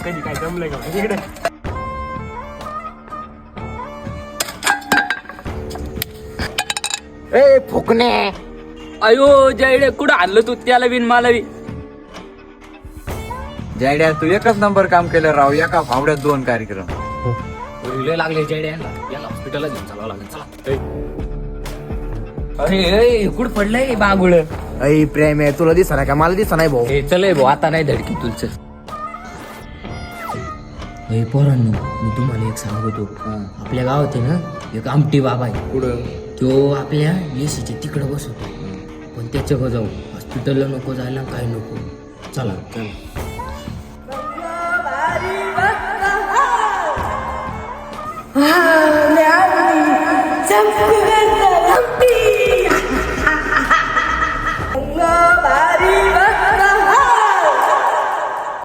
कधी काय जमलंय का इकडे. ए फुकणे. अयो जयडे कुठं आणलं तू त्याला बिन मला बी. जायड्या तू एकच नंबर काम केलं राव, एका फावड्यात 2 कार्यक्रम. लय लागले जयडे याला हॉस्पिटलला घेऊन चालावं लागेल. चला. अरे कुठं पडलंय बांगुळ. अय प्रेम आहे, तुला दिसना का? मला दिसना नाही भाऊ. हे चल भाऊ आता नाही धडकी तुलच. हे पोरांनो मी तुम्हाला एक सांगतो. आपल्या गावात आहे ना एक आमटी बाबा आहे. पुढं तो आपल्या येशीच्या तिकडं बसवतो. पण त्याच्याकडं जाऊ, हॉस्पिटलला नको जायला, काय नको. चला चमकू